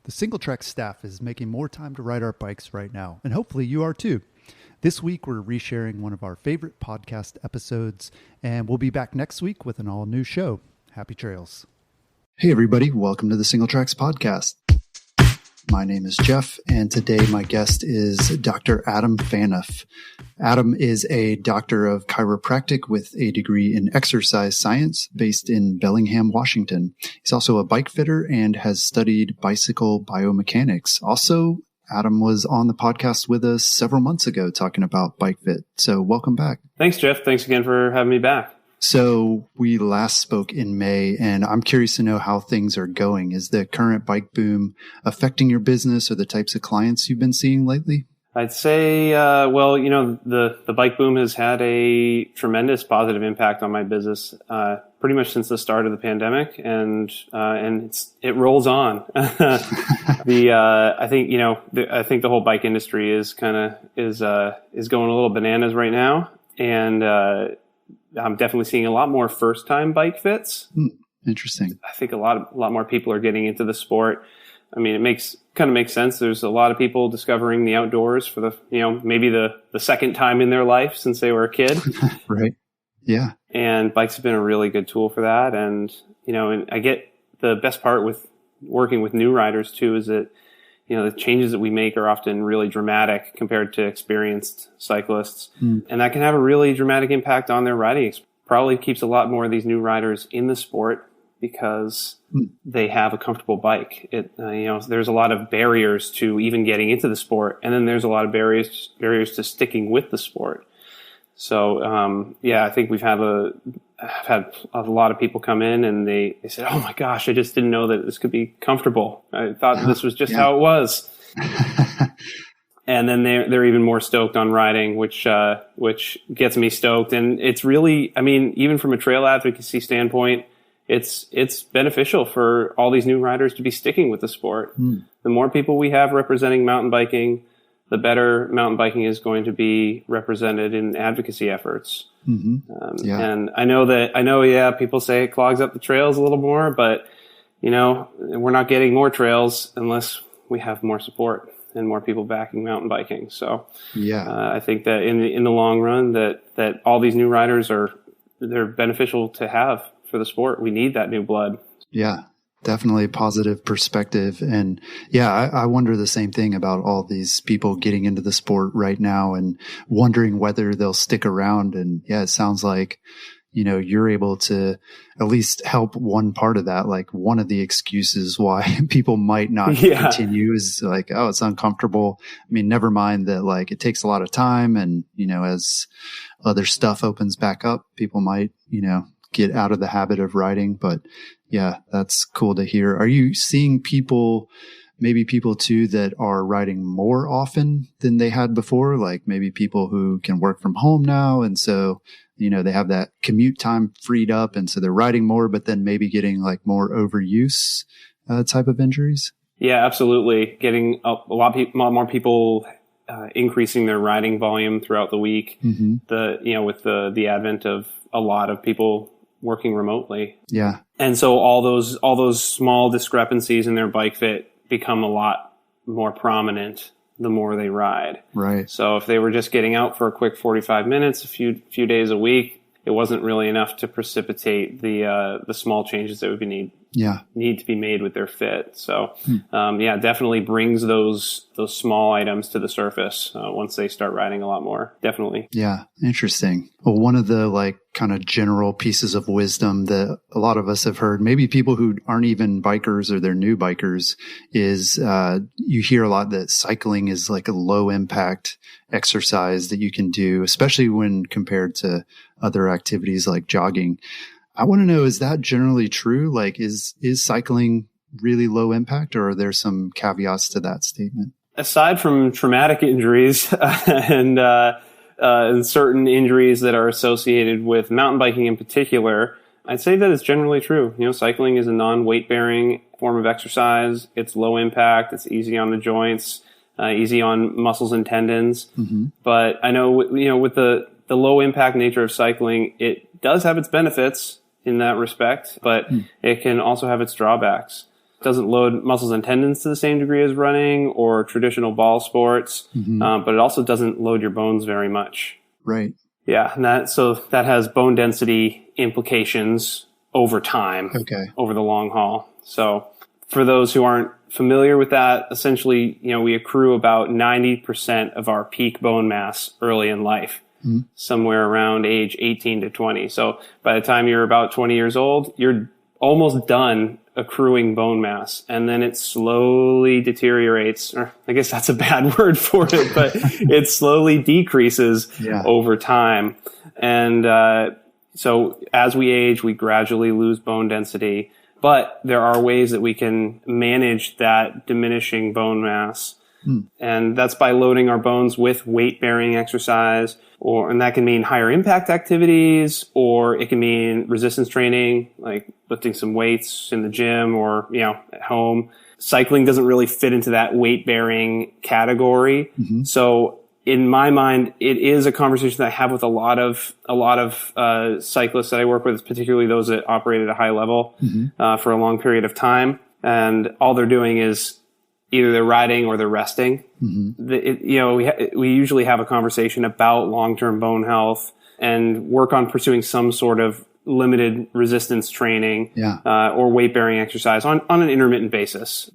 The Single Track staff is making more time to ride our bikes right now, and hopefully you are too. This week, we're resharing one of our favorite podcast episodes, and we'll be back next week with an all-new show. Happy trails. Hey, everybody. Welcome to the Single Tracks podcast. My name is Jeff, and today my guest is Dr. Adam Phaneuf. Adam is a doctor of chiropractic with a degree in exercise science based in Bellingham, Washington. He's also a bike fitter and has studied bicycle biomechanics. Also, Adam was on the podcast with us several months ago talking about bike fit. So welcome back. Thanks, Jeff. Thanks again for having me back. So we last spoke in May, and I'm curious to know how things are going. Is the current bike boom affecting your business or the types of clients you've been seeing lately? I'd say, the bike boom has had a tremendous positive impact on my business, pretty much since the start of the pandemic, and it rolls on. I think the whole bike industry is going a little bananas right now, and I'm definitely seeing a lot more first-time bike fits. Interesting. I think a lot more people are getting into the sport. I mean, it kind of makes sense. There's a lot of people discovering the outdoors for maybe the second time in their life since they were a kid. Right. Yeah. And bikes have been a really good tool for that. And I get the best part with working with new riders too is that the changes that we make are often really dramatic compared to experienced cyclists. And that can have a really dramatic impact on their riding. Probably keeps a lot more of these new riders in the sport because they have a comfortable bike. There's a lot of barriers to even getting into the sport. And then there's a lot of barriers to sticking with the sport. So, I think I've had a lot of people come in and they said, "Oh my gosh, I just didn't know that this could be comfortable. I thought this was just how it was." And then they're even more stoked on riding, which gets me stoked. And it's really, even from a trail advocacy standpoint, it's beneficial for all these new riders to be sticking with the sport. The more people we have representing mountain biking, the better mountain biking is going to be represented in advocacy efforts. And I know, people say it clogs up the trails a little more, but, we're not getting more trails unless we have more support and more people backing mountain biking. So I think that in the long run that all these new riders they're beneficial to have for the sport. We need that new blood. Yeah. Definitely a positive perspective. And I wonder the same thing about all these people getting into the sport right now and wondering whether they'll stick around. And it sounds like, you're able to at least help one part of that. Like one of the excuses why people might not continue is like, oh, it's uncomfortable. Never mind that like it takes a lot of time. And, as other stuff opens back up, people might, get out of the habit of riding. But that's cool to hear. Are you seeing people too that are riding more often than they had before? Like maybe people who can work from home now. And so, they have that commute time freed up. And so they're riding more, but then maybe getting like more overuse type of injuries. Yeah, absolutely. Getting a lot more people increasing their riding volume throughout the week. With the advent of a lot of people working remotely. Yeah. And so all those small discrepancies in their bike fit become a lot more prominent the more they ride. Right. So if they were just getting out for a quick 45 minutes, a few days a week, it wasn't really enough to precipitate the small changes that would need to be made with their fit. So, definitely brings those small items to the surface once they start riding a lot more. Definitely. Yeah. Interesting. Well, one of the like kind of general pieces of wisdom that a lot of us have heard, maybe people who aren't even bikers or they're new bikers, is you hear a lot that cycling is like a low impact exercise that you can do, especially when compared to other activities like jogging. I want to know, is that generally true? Like, is cycling really low impact, or are there some caveats to that statement? Aside from traumatic injuries and certain injuries that are associated with mountain biking in particular, I'd say that it's generally true. Cycling is a non-weight bearing form of exercise. It's low impact. It's easy on the joints, easy on muscles and tendons. But I know, with the low impact nature of cycling, it does have its benefits in that respect, but it can also have its drawbacks. doesn't load muscles and tendons to the same degree as running or traditional ball sports, but it also doesn't load your bones very much. Right. Yeah, and that has bone density implications over time, over the long haul. So for those who aren't familiar with that, essentially, we accrue about 90% of our peak bone mass early in life, somewhere around age 18 to 20. So by the time you're about 20 years old, you're almost done accruing bone mass, and then it slowly deteriorates, or I guess that's a bad word for it, but it slowly decreases over time. And so as we age, we gradually lose bone density, but there are ways that we can manage that diminishing bone mass. And that's by loading our bones with weight-bearing exercise, and that can mean higher impact activities, or it can mean resistance training, like lifting some weights in the gym or, at home. Cycling doesn't really fit into that weight-bearing category. So in my mind, it is a conversation that I have with a lot of cyclists that I work with, particularly those that operate at a high level for a long period of time. And all they're doing is either they're riding or they're resting. We usually have a conversation about long-term bone health and work on pursuing some sort of limited resistance training or weight-bearing exercise on an intermittent basis.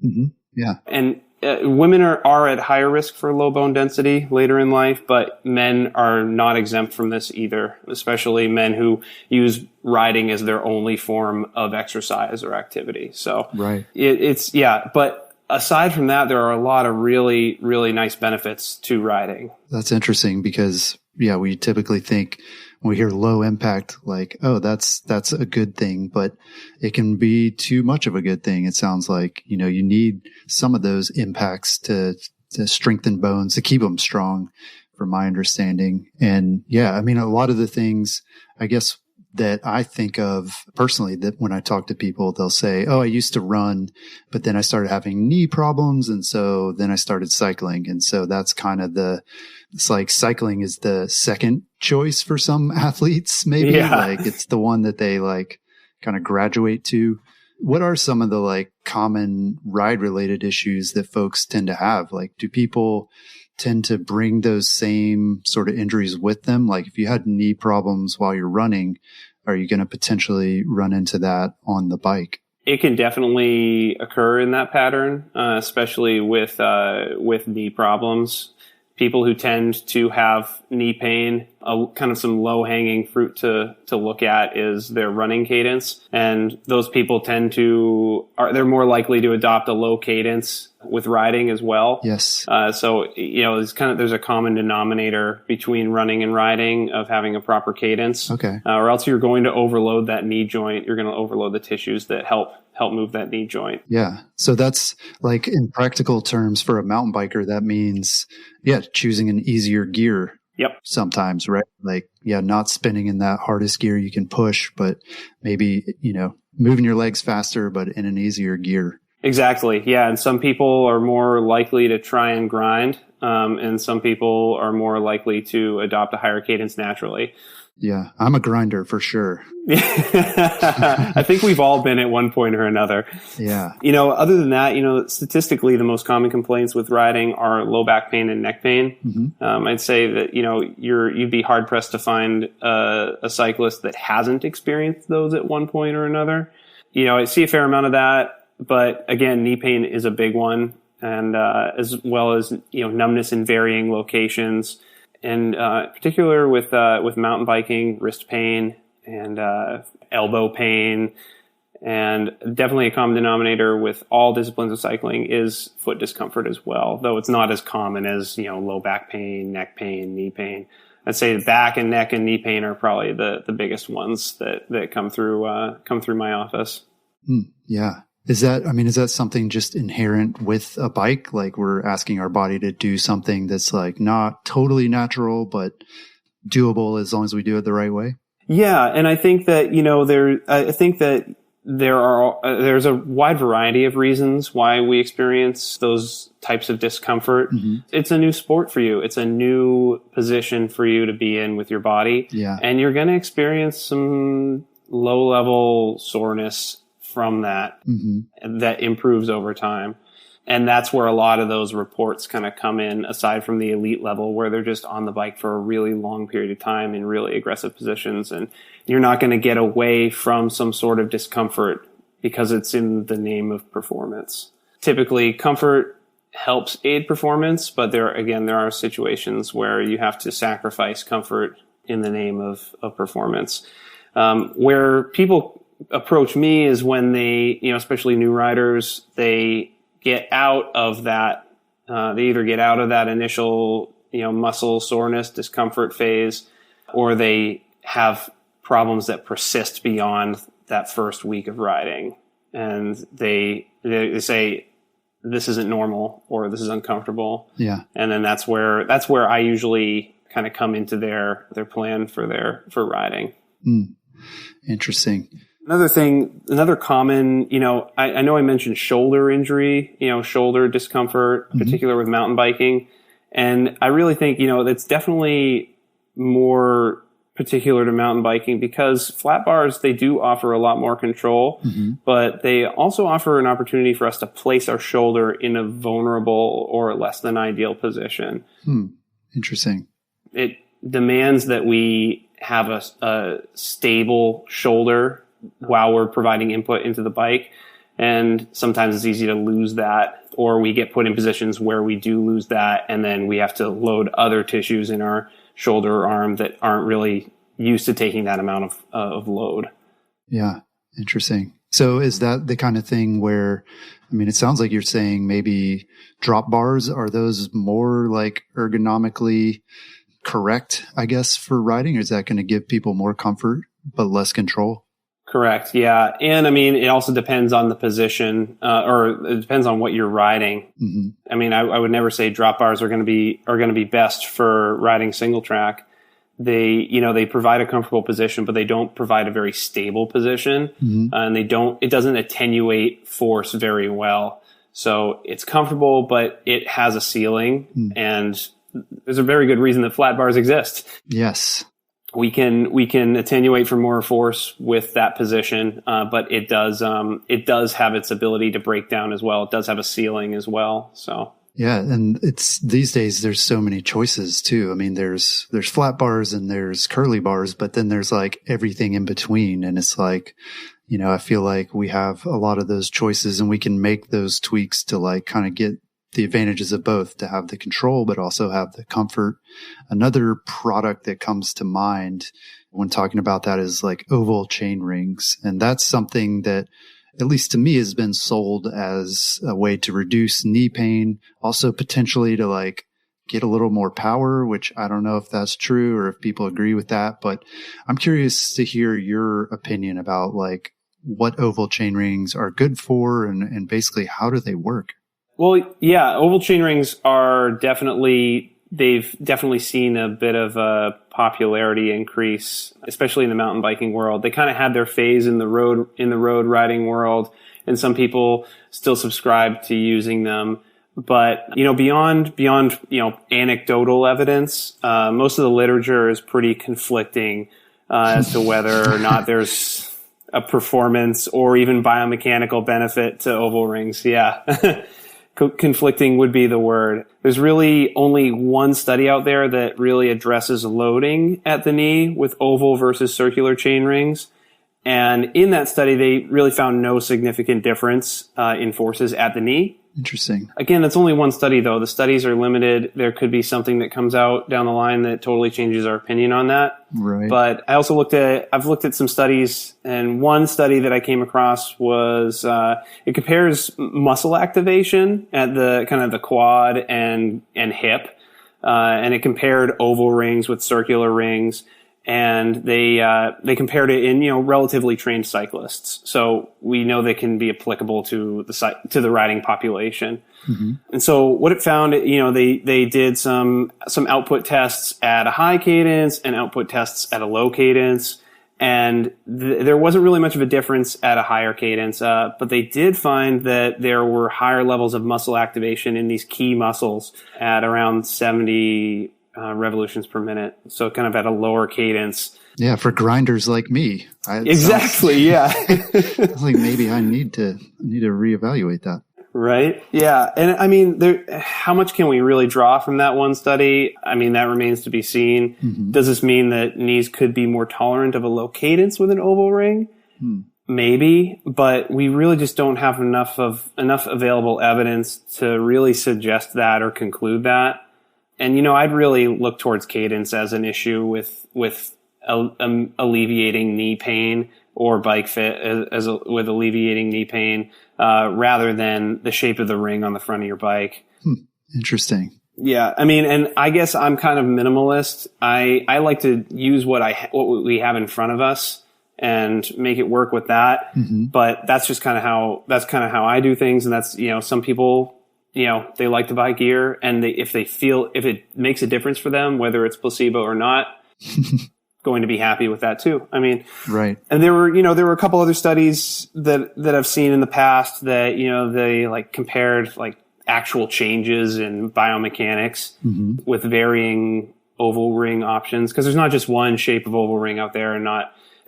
And women are at higher risk for low bone density later in life, but men are not exempt from this either, especially men who use riding as their only form of exercise or activity. So but aside from that, there are a lot of really, really nice benefits to riding. That's interesting because, we typically think when we hear low impact, like, oh, that's a good thing, but it can be too much of a good thing. It sounds like, you need some of those impacts to strengthen bones, to keep them strong, from my understanding. And a lot of the things, I guess, that I think of personally, that when I talk to people, they'll say, oh, I used to run, but then I started having knee problems. And so then I started cycling. And so that's kind of it's like cycling is the second choice for some athletes, maybe. Like it's the one that they like kind of graduate to. What are some of the like common ride related issues that folks tend to have? Like, do people tend to bring those same sort of injuries with them? Like if you had knee problems while you're running, are you going to potentially run into that on the bike? It can definitely occur in that pattern, especially with knee problems. People who tend to have knee pain, kind of some low-hanging fruit to look at is their running cadence. And those people they're more likely to adopt a low cadence with riding as well. Yes. So, there's a common denominator between running and riding of having a proper cadence. Okay. Or else you're going to overload that knee joint. You're going to overload the tissues that help move that knee joint. Yeah. So that's like in practical terms for a mountain biker, that means, choosing an easier gear. Yep. Sometimes, right? Like, not spinning in that hardest gear you can push, but maybe, moving your legs faster, but in an easier gear. Exactly. Yeah. And some people are more likely to try and grind. And some people are more likely to adopt a higher cadence naturally. Yeah. I'm a grinder for sure. I think we've all been at one point or another. Yeah. Other than that, statistically, the most common complaints with riding are low back pain and neck pain. I'd say that, you'd be hard pressed to find a cyclist that hasn't experienced those at one point or another. I see a fair amount of that, but again, knee pain is a big one. And, as well as, numbness in varying locations. And particular with mountain biking, wrist pain and elbow pain, and definitely a common denominator with all disciplines of cycling is foot discomfort as well. Though it's not as common as low back pain, neck pain, knee pain. I'd say back and neck and knee pain are probably the biggest ones that come through my office. Yeah. Is that something just inherent with a bike? Like we're asking our body to do something that's like not totally natural, but doable as long as we do it the right way? Yeah. And I think that, there's a wide variety of reasons why we experience those types of discomfort. It's a new sport for you. It's a new position for you to be in with your body. Yeah. And you're going to experience some low level soreness from that that improves over time. And that's where a lot of those reports kind of come in, aside from the elite level, where they're just on the bike for a really long period of time in really aggressive positions. And you're not going to get away from some sort of discomfort because it's in the name of performance. Typically, comfort helps aid performance, but there are situations where you have to sacrifice comfort in the name of performance. Where people approach me is when they, especially new riders, they get out of that, they either get out of that initial, muscle soreness, discomfort phase, or they have problems that persist beyond that first week of riding. And they say, this isn't normal, or this is uncomfortable. Yeah. And then that's where I usually kind of come into their plan for riding. Interesting. Another common, I know I mentioned shoulder injury, shoulder discomfort, particular with mountain biking. And I really think, that's definitely more particular to mountain biking because flat bars, they do offer a lot more control, but they also offer an opportunity for us to place our shoulder in a vulnerable or less than ideal position. Interesting. It demands that we have a stable shoulder while we're providing input into the bike. And sometimes it's easy to lose that, or we get put in positions where we do lose that, and then we have to load other tissues in our shoulder or arm that aren't really used to taking that amount of load. Yeah. Interesting. So is that the kind of thing where, it sounds like you're saying maybe drop bars, are those more like ergonomically correct, I guess, for riding? Or is that going to give people more comfort, but less control? Correct. Yeah. And it also depends on the position, or it depends on what you're riding. I would never say drop bars are going to be best for riding single track. They provide a comfortable position, but they don't provide a very stable position. And it doesn't attenuate force very well. So it's comfortable, but it has a ceiling, and there's a very good reason that flat bars exist. Yes. We can attenuate for more force with that position, but it does have its ability to break down as well. It does have a ceiling as well. So yeah, and it's these days there's so many choices too. There's flat bars and there's curly bars, but then there's like everything in between, and it's like, I feel like we have a lot of those choices, and we can make those tweaks to like kind of get the advantages of both, to have the control, but also have the comfort. Another product that comes to mind when talking about that is like oval chain rings. And that's something that, at least to me, has been sold as a way to reduce knee pain, also potentially to like get a little more power, which I don't know if that's true or if people agree with that, but I'm curious to hear your opinion about like what oval chain rings are good for, and basically how do they work? Well, yeah, oval chain rings they've definitely seen a bit of a popularity increase, especially in the mountain biking world. They kind of had their phase in the road riding world, and some people still subscribe to using them. But, beyond anecdotal evidence, most of the literature is pretty conflicting, as to whether or not there's a performance or even biomechanical benefit to oval rings. Yeah. Conflicting would be the word. There's really only one study out there that really addresses loading at the knee with oval versus circular chain rings. And in that study, they really found no significant difference in forces at the knee. Interesting. Again, that's only one study, though. The studies are limited. There could be something that comes out down the line that totally changes our opinion on that. Right. But I also I've looked at some studies, and one study that I came across was, it compares muscle activation at the kind of the quad and hip. And it compared oval rings with circular rings. And they compared it in, relatively trained cyclists. So we know they can be applicable to the riding population. And so what it found, they did some output tests at a high cadence and output tests at a low cadence. And there wasn't really much of a difference at a higher cadence. But they did find that there were higher levels of muscle activation in these key muscles at around 70 revolutions per minute. So kind of at a lower cadence. Yeah, for grinders like me. Exactly. Yeah. I was like, maybe I need to reevaluate that. Right. Yeah. And I mean, how much can we really draw from that one study? I mean, that remains to be seen. Mm-hmm. Does this mean that knees could be more tolerant of a low cadence with an oval ring? Maybe, but we really just don't have enough available evidence to really suggest that or conclude that. And, I'd really look towards cadence as an issue with alleviating knee pain, or bike fit with alleviating knee pain, rather than the shape of the ring on the front of your bike. Interesting. Yeah. I mean, and I guess I'm kind of minimalist. I like to use what we have in front of us and make it work with that. Mm-hmm. But that's just kind of how I do things. And that's, some people, they like to buy gear, and if it makes a difference for them, whether it's placebo or not, going to be happy with that too. I mean, right. And there were a couple other studies that I've seen in the past that, they like compared like actual changes in biomechanics with varying oval ring options. 'Cause there's not just one shape of oval ring out there, and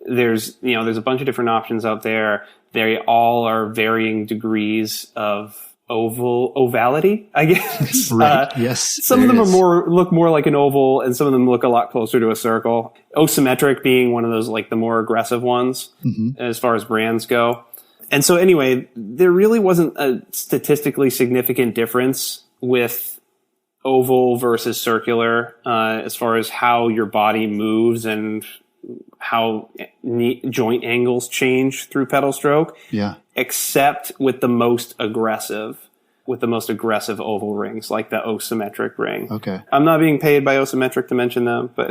there's a bunch of different options out there. They all are varying degrees of ovality, I guess. Right. Yes. Some of them look more like an oval, and some of them look a lot closer to a circle. Asymmetric being one of those, like the more aggressive ones as far as brands go. And so anyway, there really wasn't a statistically significant difference with oval versus circular, as far as how your body moves and how joint angles change through pedal stroke. Yeah. Except with the most aggressive oval rings, like the asymmetric ring. Okay. I'm not being paid by Asymmetric to mention them, but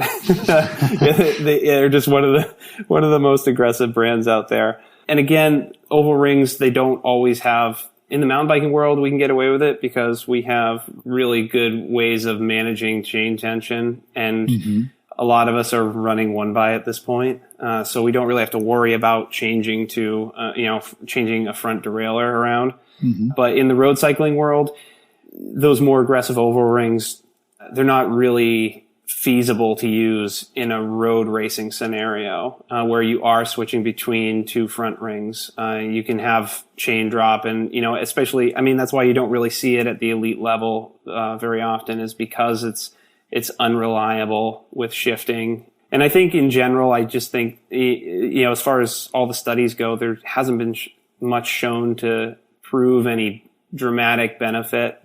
they're just one of the most aggressive brands out there. And again, oval rings, they don't always have, in the mountain biking world, we can get away with it because we have really good ways of managing chain tension, and a lot of us are running one by at this point. So we don't really have to worry about changing a front derailleur around. But in the road cycling world, those more aggressive oval rings, they're not really feasible to use in a road racing scenario, where you are switching between two front rings. You can have chain drop, and, especially, I mean, that's why you don't really see it at the elite level, very often, is because it's unreliable with shifting. And I think in general, I just think, as far as all the studies go, there hasn't been much shown to prove any dramatic benefit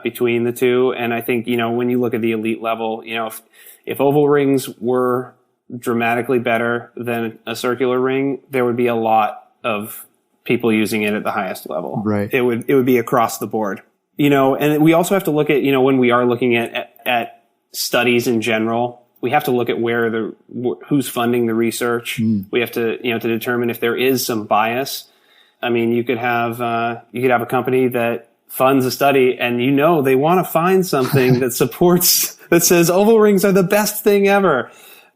between the two. And I think, when you look at the elite level, if oval rings were dramatically better than a circular ring, there would be a lot of people using it at the highest level. Right. It would be across the board, and we also have to look at, when we are looking at studies in general, we have to look at who's funding the research. We have to, to determine if there is some bias. I mean, you could have a company that funds a study, and they want to find something that says oval rings are the best thing ever.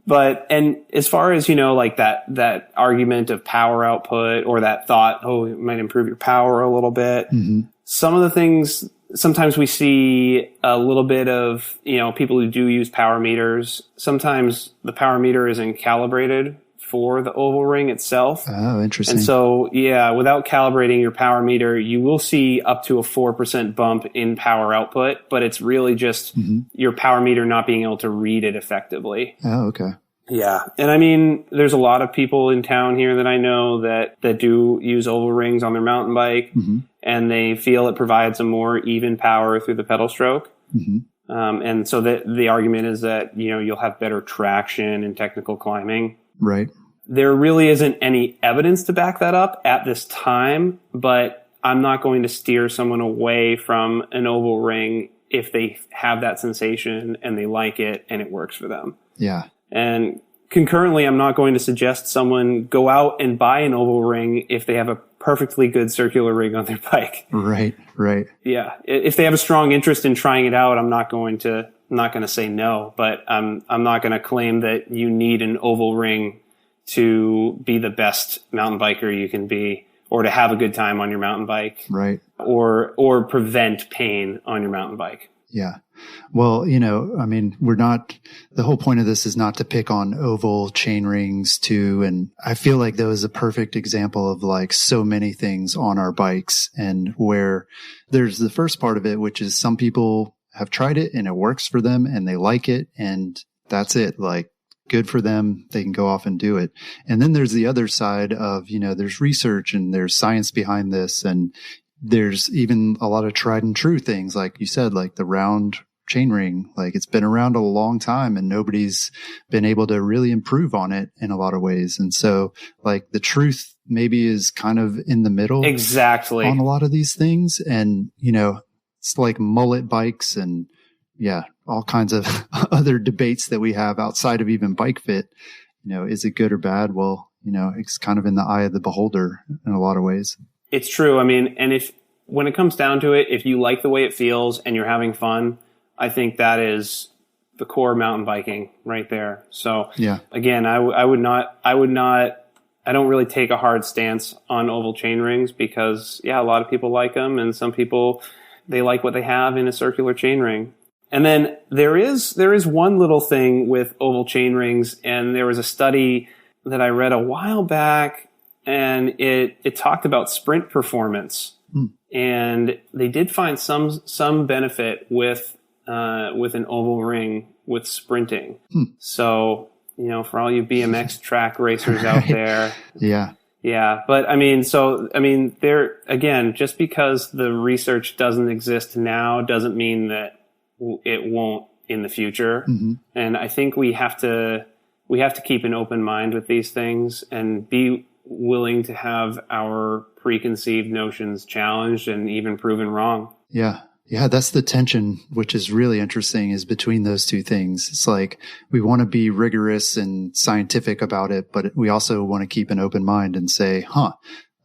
And as far as, like that argument of power output, or that thought, it might improve your power a little bit. Some of the things, sometimes we see a little bit of, people who do use power meters. Sometimes the power meter isn't calibrated for the oval ring itself. Oh, interesting. And so, without calibrating your power meter, you will see up to a 4% bump in power output, but it's really just your power meter not being able to read it effectively. Oh, okay. Yeah. And I mean, there's a lot of people in town here that I know that do use oval rings on their mountain bike, and they feel it provides a more even power through the pedal stroke. And so the argument is that, you'll have better traction in technical climbing. Right. There really isn't any evidence to back that up at this time, but I'm not going to steer someone away from an oval ring if they have that sensation and they like it and it works for them. Yeah. And concurrently, I'm not going to suggest someone go out and buy an oval ring if they have a perfectly good circular ring on their bike. Right. Right. Yeah. If they have a strong interest in trying it out, I'm not going to say no, but I'm not going to claim that you need an oval ring to be the best mountain biker you can be, or to have a good time on your mountain bike. Right. Or prevent pain on your mountain bike. Yeah. Well, I mean, the whole point of this is not to pick on oval chain rings too. And I feel like that was a perfect example of like so many things on our bikes, and where there's the first part of it, which is some people have tried it and it works for them and they like it, and that's it. Like, good for them. They can go off and do it. And then there's the other side of, there's research and there's science behind this. And there's even a lot of tried and true things, like you said, like the round chain ring. Like, it's been around a long time and nobody's been able to really improve on it in a lot of ways. And so, like, the truth maybe is kind of in the middle. Exactly. On a lot of these things. And, it's like mullet bikes and all kinds of other debates that we have outside of even bike fit. Is it good or bad? Well, it's kind of in the eye of the beholder in a lot of ways. It's true. I mean, and when it comes down to it, if you like the way it feels and you're having fun, I think that is the core mountain biking right there. So again, I don't really take a hard stance on oval chain rings because a lot of people like them, and some people, they like what they have in a circular chain ring. And then there is one little thing with oval chain rings, and there was a study that I read a while back, and it talked about sprint performance, and they did find some benefit with an oval ring with sprinting. So, for all you BMX track racers out there, yeah. But I mean, there again, just because the research doesn't exist now doesn't mean that it won't in the future. And I think we have to keep an open mind with these things and be willing to have our preconceived notions challenged and even proven wrong. Yeah, that's the tension, which is really interesting, is between those two things. It's like we want to be rigorous and scientific about it, but we also want to keep an open mind and say,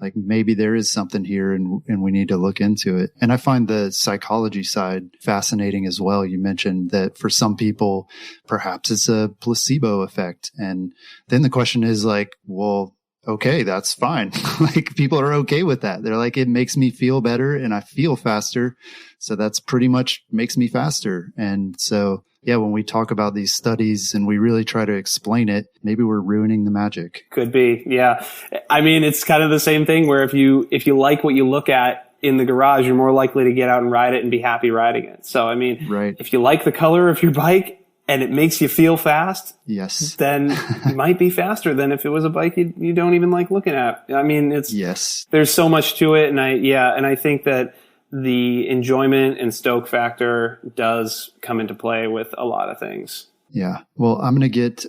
like maybe there is something here and we need to look into it. And I find the psychology side fascinating as well. You mentioned that for some people, perhaps it's a placebo effect. And then the question is like, well, okay, that's fine. Like, people are okay with that. They're like, it makes me feel better and I feel faster. So that's pretty much makes me faster. And so, when we talk about these studies and we really try to explain it, maybe we're ruining the magic. Could be. Yeah. I mean, it's kind of the same thing where if you like what you look at in the garage, you're more likely to get out and ride it and be happy riding it. So, I mean, if you like the color of your bike and it makes you feel fast, then it might be faster than if it was a bike you don't even like looking at. I mean, there's so much to it. And I think that the enjoyment and stoke factor does come into play with a lot of things. Yeah. Well, I'm going to get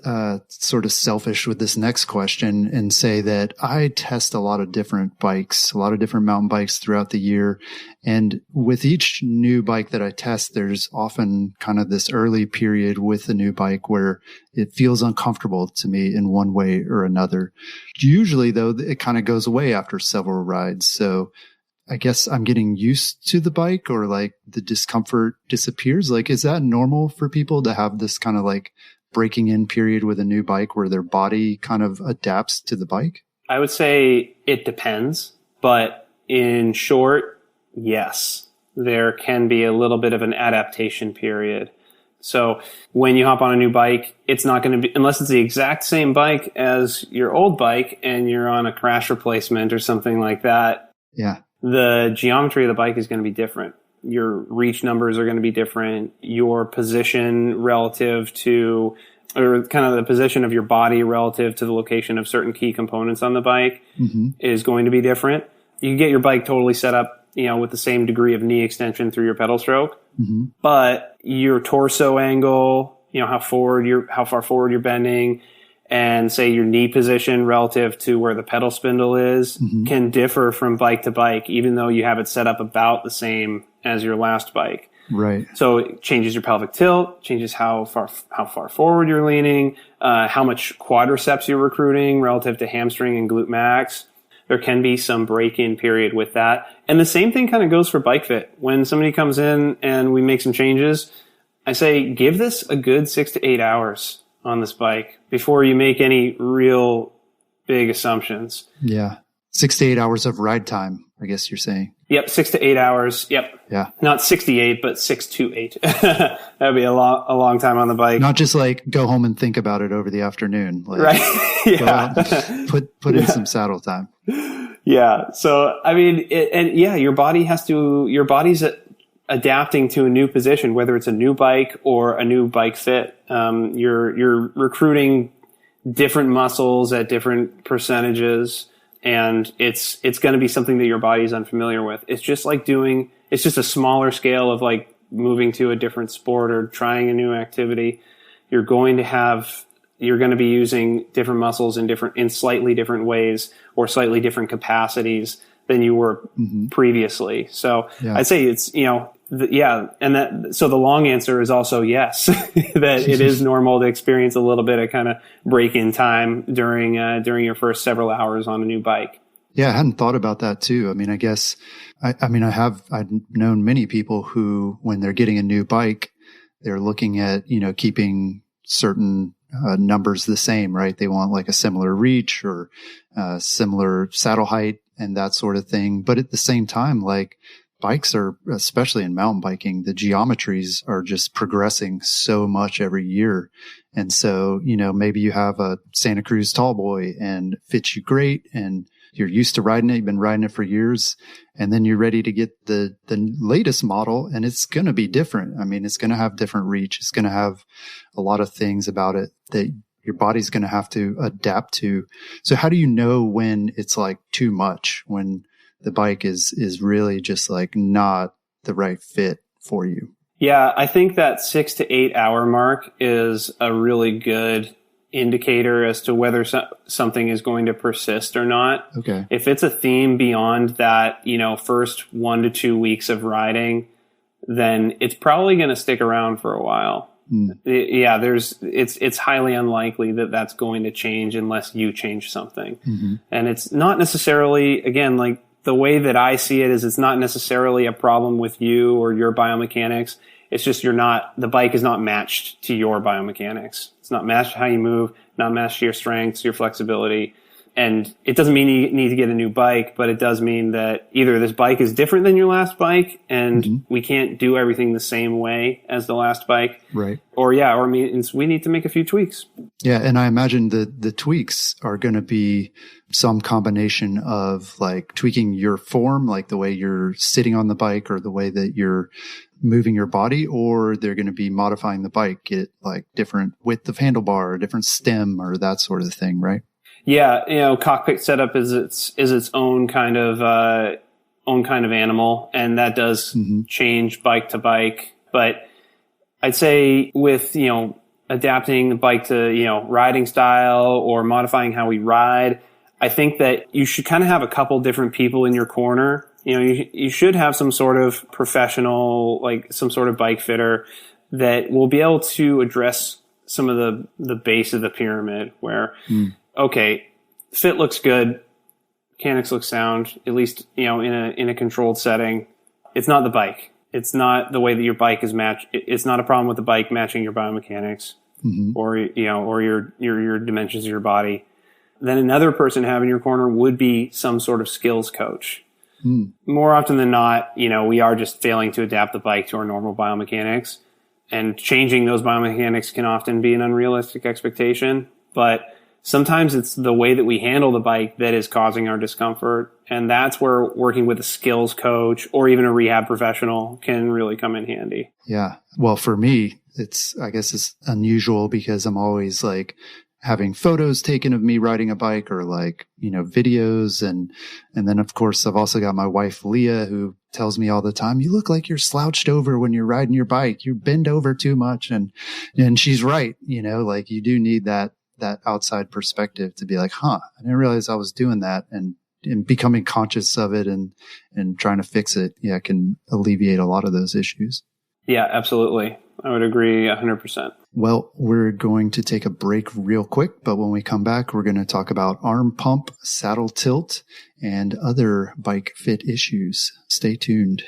sort of selfish with this next question and say that I test a lot of different bikes, a lot of different mountain bikes throughout the year. And with each new bike that I test, there's often kind of this early period with the new bike where it feels uncomfortable to me in one way or another. Usually, though, it kind of goes away after several rides. So I guess I'm getting used to the bike, or like the discomfort disappears. Like, is that normal for people to have this kind of like breaking in period with a new bike where their body kind of adapts to the bike? I would say it depends, but in short, yes, there can be a little bit of an adaptation period. So when you hop on a new bike, it's not going to be, unless it's the exact same bike as your old bike and you're on a crash replacement or something like that. Yeah. The geometry of the bike is going to be different. Your reach numbers are going to be different. Your position relative to, or kind of the position of your body relative to the location of certain key components on the bike is going to be different. You can get your bike totally set up, with the same degree of knee extension through your pedal stroke, but your torso angle, how far forward you're bending, and say your knee position relative to where the pedal spindle is can differ from bike to bike, even though you have it set up about the same as your last bike. Right. So it changes your pelvic tilt, changes how far forward you're leaning, how much quadriceps you're recruiting relative to hamstring and glute max. There can be some break-in period with that. And the same thing kind of goes for bike fit. When somebody comes in and we make some changes, I say, give this a good 6 to 8 hours on this bike before you make any real big assumptions. Yeah. 6 to 8 hours of ride time, I guess you're saying. Yep, 6 to 8 hours. Yep. Yeah. Not 68, but 6 to 8. That'd be a long time on the bike. Not just like go home and think about it over the afternoon. Like, right. Yeah. Go out, put in some saddle time. Yeah. So, I mean, your body's adapting to a new position, whether it's a new bike or a new bike fit. You're recruiting different muscles at different percentages. And it's going to be something that your body's unfamiliar with. It's just a smaller scale of like moving to a different sport or trying a new activity. You're going to be using different muscles in slightly different ways or slightly different capacities than you were previously. So I'd say it's, so the long answer is also yes, that it is normal to experience a little bit of kind of break in time during your first several hours on a new bike. Yeah, I hadn't thought about that too. I mean, I guess, I've known many people who, when they're getting a new bike, they're looking at, keeping certain numbers the same, right? They want like a similar reach or similar saddle height and that sort of thing. But at the same time, like, bikes are, especially in mountain biking, the geometries are just progressing so much every year. And so, maybe you have a Santa Cruz tall boy and it fits you great and you're used to riding it. You've been riding it for years. And then you're ready to get the latest model and it's going to be different. I mean, it's going to have different reach. It's going to have a lot of things about it that your body's going to have to adapt to. So how do you know when it's like too much, when the bike is really just like not the right fit for you? Yeah, I think that 6 to 8 hour mark is a really good indicator as to whether something is going to persist or not. Okay. If it's a theme beyond that, first 1 to 2 weeks of riding, then it's probably going to stick around for a while. Yeah, it's highly unlikely that that's going to change unless you change something. And it's not necessarily, again, like, the way that I see it is it's not necessarily a problem with you or your biomechanics. It's just the bike is not matched to your biomechanics. It's not matched to how you move, not matched to your strengths, your flexibility. And it doesn't mean you need to get a new bike, but it does mean that either this bike is different than your last bike and we can't do everything the same way as the last bike. Right. Or means we need to make a few tweaks. Yeah. And I imagine the tweaks are going to be some combination of like tweaking your form, like the way you're sitting on the bike or the way that you're moving your body, or they're going to be modifying the bike, get like different width of handlebar or different stem or that sort of thing, right? Yeah, cockpit setup is its own kind of animal, and that does change bike to bike. But I'd say with adapting the bike to riding style or modifying how we ride, I think that you should kind of have a couple different people in your corner. You should have some sort of professional, like some sort of bike fitter that will be able to address some of the base of the pyramid where. Okay, fit looks good, mechanics look sound, at least, in a controlled setting. It's not the bike. It's not the way that your bike is matched. It's not a problem with the bike matching your biomechanics or your dimensions of your body. Then another person to have in your corner would be some sort of skills coach. More often than not, we are just failing to adapt the bike to our normal biomechanics, and changing those biomechanics can often be an unrealistic expectation, but sometimes it's the way that we handle the bike that is causing our discomfort. And that's where working with a skills coach or even a rehab professional can really come in handy. Yeah. Well, for me, I guess it's unusual because I'm always like having photos taken of me riding a bike or like, videos. And then of course I've also got my wife, Leah, who tells me all the time, you look like you're slouched over when you're riding your bike. You bend over too much. And she's right. Like you do need that outside perspective to be like, I didn't realize I was doing that, and becoming conscious of it and trying to fix it. Yeah. Can alleviate a lot of those issues. Yeah, absolutely. I would agree 100%. Well, we're going to take a break real quick, but when we come back, we're going to talk about arm pump, saddle tilt, and other bike fit issues. Stay tuned.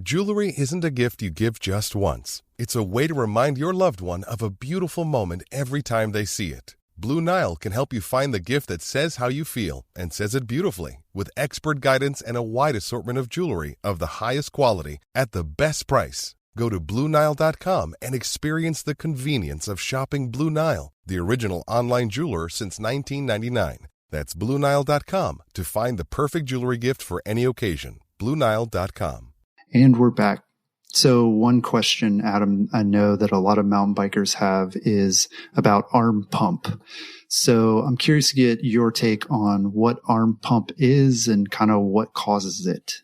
Jewelry isn't a gift you give just once. It's a way to remind your loved one of a beautiful moment every time they see it. Blue Nile can help you find the gift that says how you feel and says it beautifully, with expert guidance and a wide assortment of jewelry of the highest quality at the best price. Go to BlueNile.com and experience the convenience of shopping Blue Nile, the original online jeweler since 1999. That's BlueNile.com to find the perfect jewelry gift for any occasion. BlueNile.com. And we're back. So one question, Adam, I know that a lot of mountain bikers have is about arm pump. So I'm curious to get your take on what arm pump is and kind of what causes it.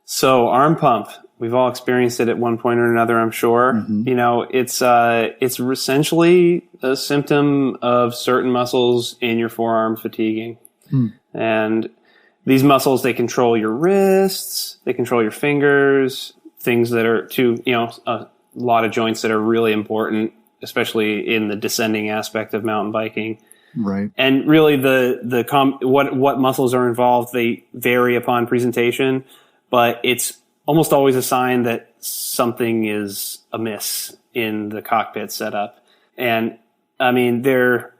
So arm pump, we've all experienced it at one point or another, I'm sure. Mm-hmm. You know, it's essentially a symptom of certain muscles in your forearm fatiguing. And these muscles, they control your wrists, they control your fingers, things that are a lot of joints that are really important, especially in the descending aspect of mountain biking. Right. And really what muscles are involved, they vary upon presentation, but it's almost always a sign that something is amiss in the cockpit setup. And I mean, there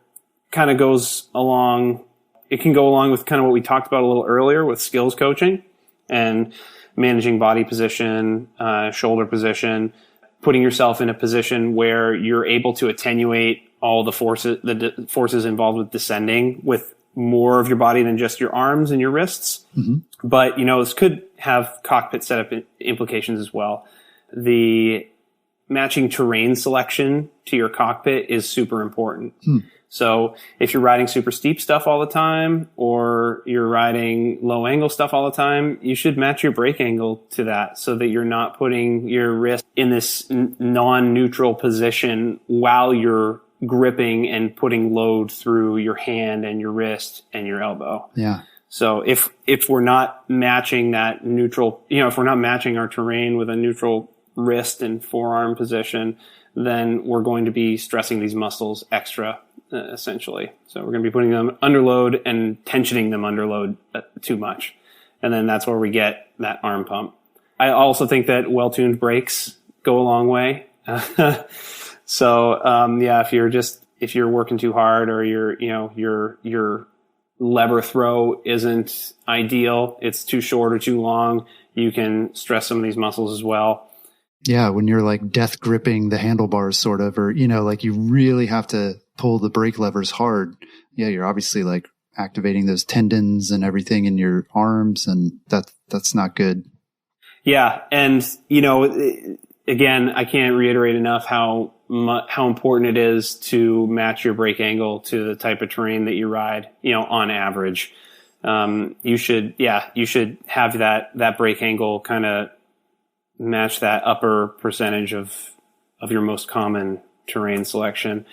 kind of goes along, it can go along with kind of what we talked about a little earlier with skills coaching and managing body position, shoulder position, putting yourself in a position where you're able to attenuate all the forces involved with descending with more of your body than just your arms and your wrists. Mm-hmm. But, this could have cockpit setup implications as well. The matching terrain selection to your cockpit is super important. So if you're riding super steep stuff all the time, or you're riding low angle stuff all the time, you should match your brake angle to that so that you're not putting your wrist in this non-neutral position while you're gripping and putting load through your hand and your wrist and your elbow. Yeah. So if we're not matching that neutral, if we're not matching our terrain with a neutral wrist and forearm position, then we're going to be stressing these muscles extra, essentially. So we're going to be putting them under load and tensioning them under load too much. And then that's where we get that arm pump. I also think that well-tuned brakes go a long way. So, if you're working too hard, or your lever throw isn't ideal, it's too short or too long, you can stress some of these muscles as well. Yeah. When you're like death gripping the handlebars sort of, or, like you really have to pull the brake levers hard. Yeah. You're obviously like activating those tendons and everything in your arms, and that's not good. Yeah. And, again, I can't reiterate enough how important it is to match your brake angle to the type of terrain that you ride, on average. You should have that brake angle kind of match that upper percentage of your most common terrain selection.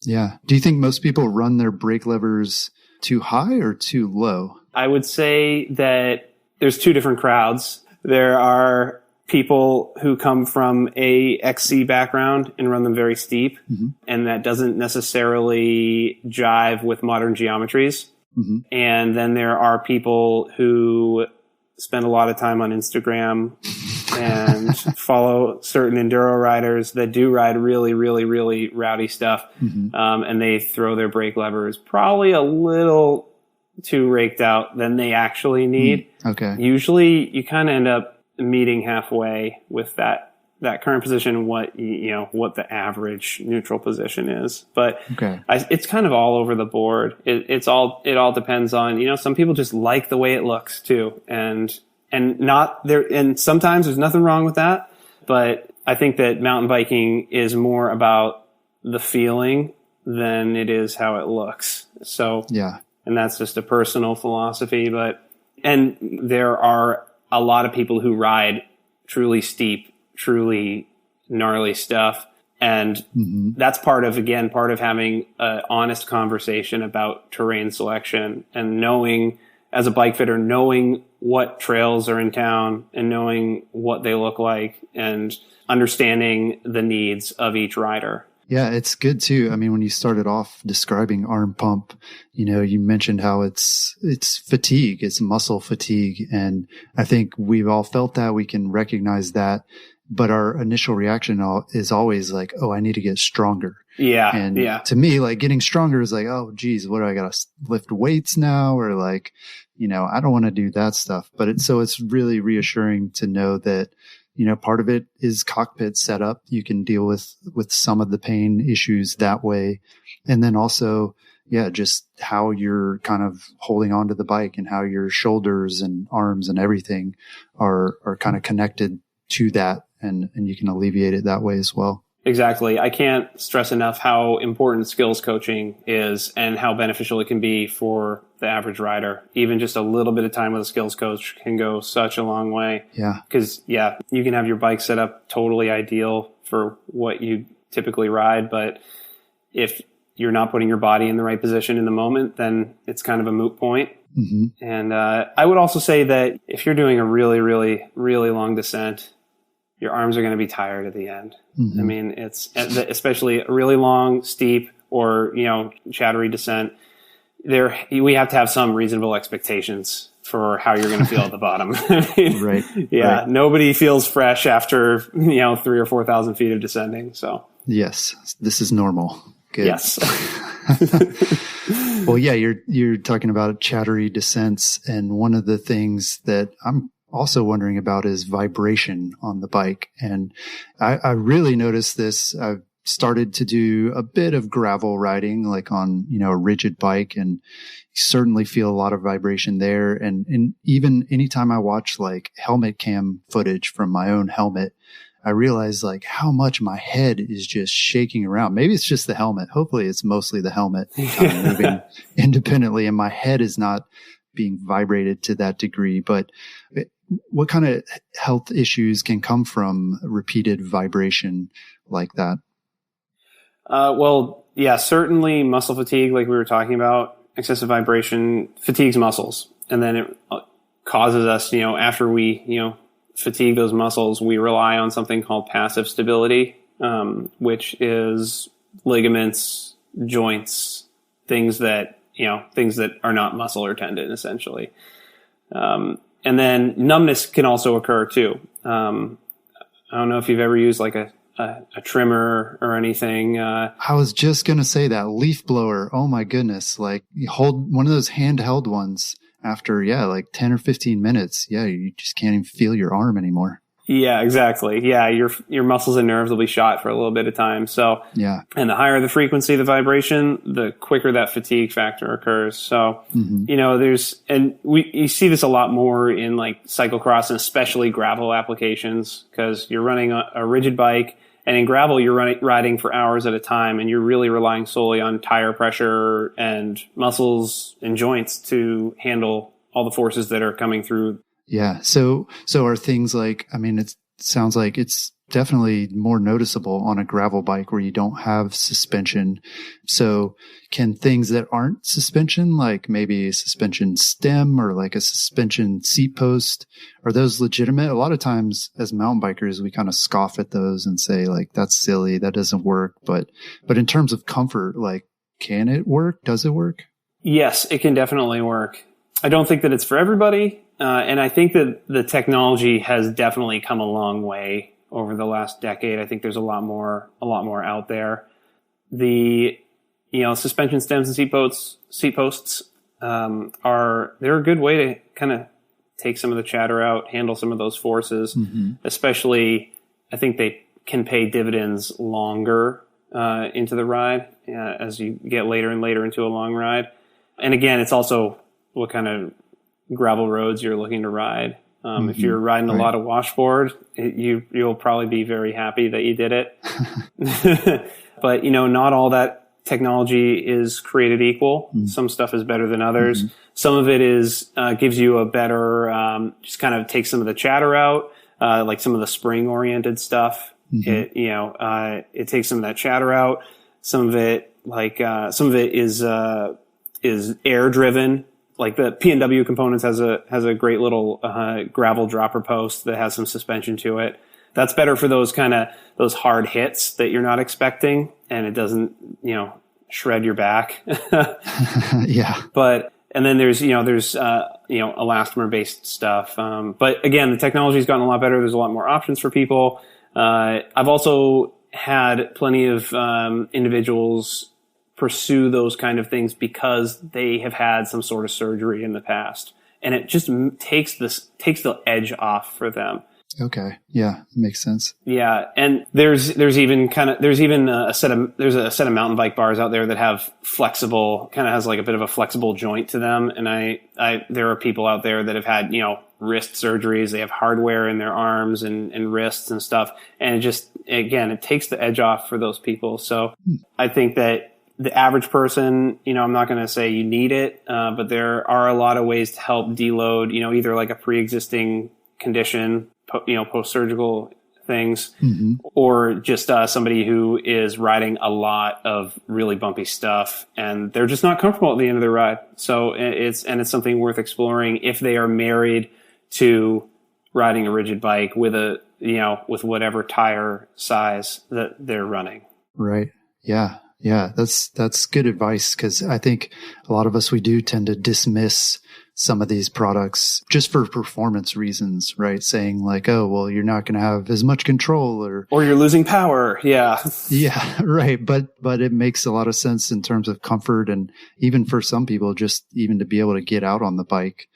Yeah. Do you think most people run their brake levers too high or too low? I would say that there's two different crowds. There are people who come from a XC background and run them very steep, mm-hmm. and that doesn't necessarily jive with modern geometries. Mm-hmm. And then there are people who spend a lot of time on Instagram and follow certain enduro riders that do ride really, really, really rowdy stuff. Mm-hmm. And they throw their brake levers probably a little too raked out than they actually need. Okay. Usually you kind of end up meeting halfway with that current position, what the average neutral position is. But okay. It's kind of all over the board. It all depends on, some people just like the way it looks too. And not there, and sometimes there's nothing wrong with that, but I think that mountain biking is more about the feeling than it is how it looks. So, yeah. And that's just a personal philosophy, and there are a lot of people who ride truly steep, truly gnarly stuff. And mm-hmm. that's part of having an honest conversation about terrain selection and knowing, as a bike fitter, knowing what trails are in town and knowing what they look like and understanding the needs of each rider. Yeah, it's good too. I mean, when you started off describing arm pump, you mentioned how it's fatigue, it's muscle fatigue. And I think we've all felt that. We can recognize that. but our initial reaction is always like, oh, I need to get stronger. Yeah. And yeah. to me, like getting stronger is like, oh, geez, what do I got to lift weights now? Or like, I don't want to do that stuff. But it's really reassuring to know that, part of it is cockpit setup. You can deal with some of the pain issues that way. And then also, just how you're kind of holding onto the bike and how your shoulders and arms and everything are kind of connected to that. And you can alleviate it that way as well. Exactly. I can't stress enough how important skills coaching is and how beneficial it can be for the average rider. Even just a little bit of time with a skills coach can go such a long way. Yeah. Because, you can have your bike set up totally ideal for what you typically ride. But if you're not putting your body in the right position in the moment, then it's kind of a moot point. Mm-hmm. And I would also say that if you're doing a really, really, really long descent, your arms are going to be tired at the end. Mm-hmm. I mean, it's especially a really long, steep, or chattery descent. We have to have some reasonable expectations for how you're going to feel at the bottom. I mean, right. Yeah. Right. Nobody feels fresh after 3,000 or 4,000 feet of descending. So yes, this is normal. Good. Yes. Well, yeah, you're talking about chattery descents, and one of the things that I'm also wondering about is vibration on the bike. And I really noticed this. I've started to do a bit of gravel riding, like on, a rigid bike, and certainly feel a lot of vibration there. And even anytime I watch like helmet cam footage from my own helmet, I realize like how much my head is just shaking around. Maybe it's just the helmet. Hopefully it's mostly the helmet moving independently, and my head is not being vibrated to that degree. But what kind of health issues can come from repeated vibration like that? Well, yeah, certainly muscle fatigue, like we were talking about. Excessive vibration fatigues muscles, and then it causes us, after we, fatigue those muscles, we rely on something called passive stability, which is ligaments, joints, things that are not muscle or tendon, essentially. And then numbness can also occur too. I don't know if you've ever used like a trimmer or anything. I was just going to say that leaf blower. Oh my goodness. Like you hold one of those handheld ones after, like 10 or 15 minutes. Yeah. You just can't even feel your arm anymore. Yeah, exactly. Yeah. Your muscles and nerves will be shot for a little bit of time. So, yeah. And the higher the frequency of the vibration, the quicker that fatigue factor occurs. So, you see this a lot more in like cyclocross and especially gravel applications, because you're running a rigid bike, and in gravel, you're riding for hours at a time, and you're really relying solely on tire pressure and muscles and joints to handle all the forces that are coming through. Yeah. So are things like, it sounds like it's definitely more noticeable on a gravel bike where you don't have suspension. So can things that aren't suspension, like maybe a suspension stem or like a suspension seat post, are those legitimate? A lot of times as mountain bikers, we kind of scoff at those and say like, that's silly. That doesn't work. But in terms of comfort, like, can it work? Does it work? Yes, it can definitely work. I don't think that it's for everybody. And I think that the technology has definitely come a long way over the last decade. I think there's a lot more out there. The, suspension stems and seat posts, they're a good way to kind of take some of the chatter out, handle some of those forces, especially I think they can pay dividends longer, into the ride, as you get later and later into a long ride. And again, it's also what kind of gravel roads you're looking to ride. If you're riding a lot of washboard, you'll probably be very happy that you did it. But, not all that technology is created equal. Some stuff is better than others. Some of it is, gives you a better, just kind of takes some of the chatter out, like some of the spring oriented stuff. It takes some of that chatter out. Some of it is air driven. Like the P&W Components has a great little gravel dropper post that has some suspension to it. That's better for those hard hits that you're not expecting, and it doesn't shred your back. Yeah. And then there's elastomer based stuff. But again, the technology's gotten a lot better. There's a lot more options for people. I've also had plenty of individuals pursue those kind of things because they have had some sort of surgery in the past, and it just takes the edge off for them. Okay. Yeah. Makes sense. Yeah. And there's a set of mountain bike bars out there that have has like a bit of a flexible joint to them. And there are people out there that have had, wrist surgeries. They have hardware in their arms and wrists and stuff. And it takes the edge off for those people. So I think that the average person, I'm not going to say you need it, but there are a lot of ways to help deload, either like a pre-existing condition, post-surgical things, or just somebody who is riding a lot of really bumpy stuff and they're just not comfortable at the end of their ride. So it's something worth exploring if they are married to riding a rigid bike with with whatever tire size that they're running. Right. Yeah. Yeah. That's good advice, because I think a lot of us, we do tend to dismiss some of these products just for performance reasons, right? Saying like, oh, well, you're not going to have as much control or you're losing power. Yeah. Yeah. Right. But it makes a lot of sense in terms of comfort, and even for some people, just even to be able to get out on the bike.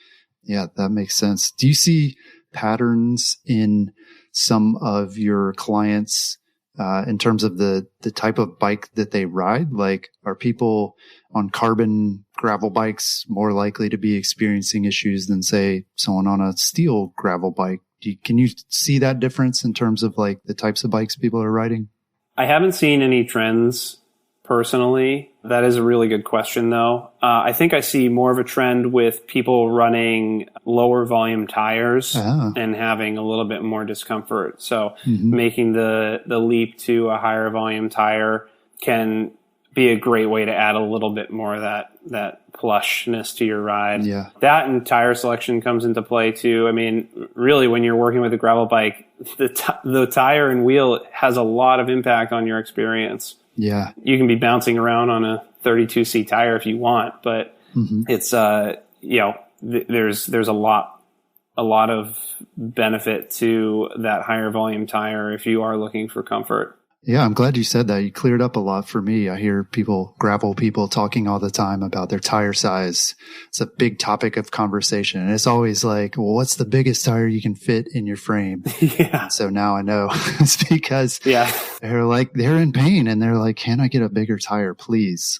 Yeah, that makes sense. Do you see patterns in some of your clients in terms of the type of bike that they ride? Like, are people on carbon gravel bikes more likely to be experiencing issues than, say, someone on a steel gravel bike? Can you see that difference in terms of like the types of bikes people are riding? I haven't seen any trends personally. That is a really good question, though. I think I see more of a trend with people running lower volume tires and having a little bit more discomfort. So making the leap to a higher volume tire can be a great way to add a little bit more of that plushness to your ride. Yeah. That and tire selection comes into play too. I mean, really, when you're working with a gravel bike, the tire and wheel has a lot of impact on your experience. Yeah. You can be bouncing around on a 32C tire if you want, but it's, there's a lot of benefit to that higher volume tire if you are looking for comfort. Yeah, I'm glad you said that. You cleared up a lot for me. I hear gravel people talking all the time about their tire size. It's a big topic of conversation. And it's always like, well, what's the biggest tire you can fit in your frame? Yeah. And so now I know it's because they're in pain and they're like, can I get a bigger tire, please?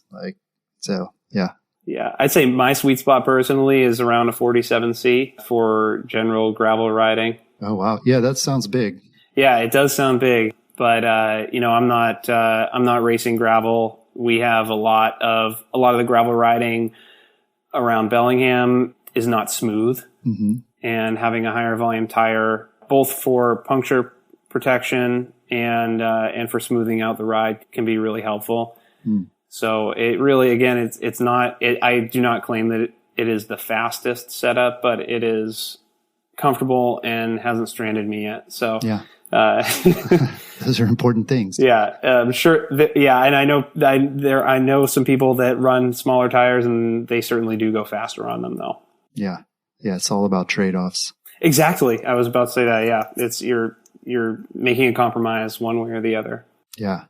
Yeah. Yeah. I'd say my sweet spot personally is around a 47C for general gravel riding. Oh, wow. Yeah, that sounds big. Yeah, it does sound big. But, I'm not racing gravel. We have a lot of the gravel riding around Bellingham is not smooth, and having a higher volume tire, both for puncture protection and for smoothing out the ride, can be really helpful. So it really, again, it's not, I do not claim that it is the fastest setup, but it is comfortable and hasn't stranded me yet. So yeah. Those are important things. Yeah, I'm sure. And I know some people that run smaller tires, and they certainly do go faster on them, though. Yeah, it's all about trade-offs. Exactly. I was about to say that. Yeah, it's you're making a compromise one way or the other. Yeah.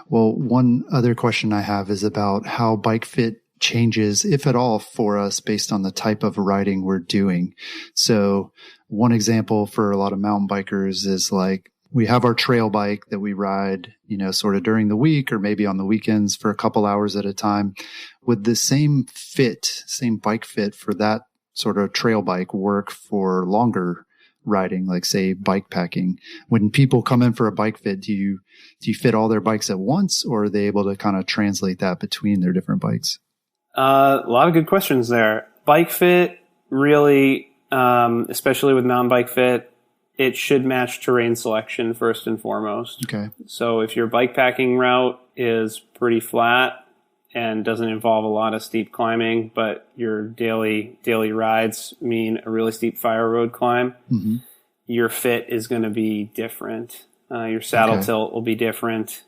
Well, one other question I have is about how bike fit changes, if at all, for us based on the type of riding we're doing. So one example for a lot of mountain bikers is like, we have our trail bike that we ride, sort of during the week or maybe on the weekends for a couple hours at a time. Would the same bike fit for that sort of trail bike work for longer riding, like say bike packing? When people come in for a bike fit, do you fit all their bikes at once, or are they able to kind of translate that between their different bikes? A lot of good questions there. Bike fit, really, especially with mountain bike fit, it should match terrain selection first and foremost. Okay. So if your bike packing route is pretty flat and doesn't involve a lot of steep climbing, but your daily rides mean a really steep fire road climb, your fit is going to be different. Your saddle tilt will be different.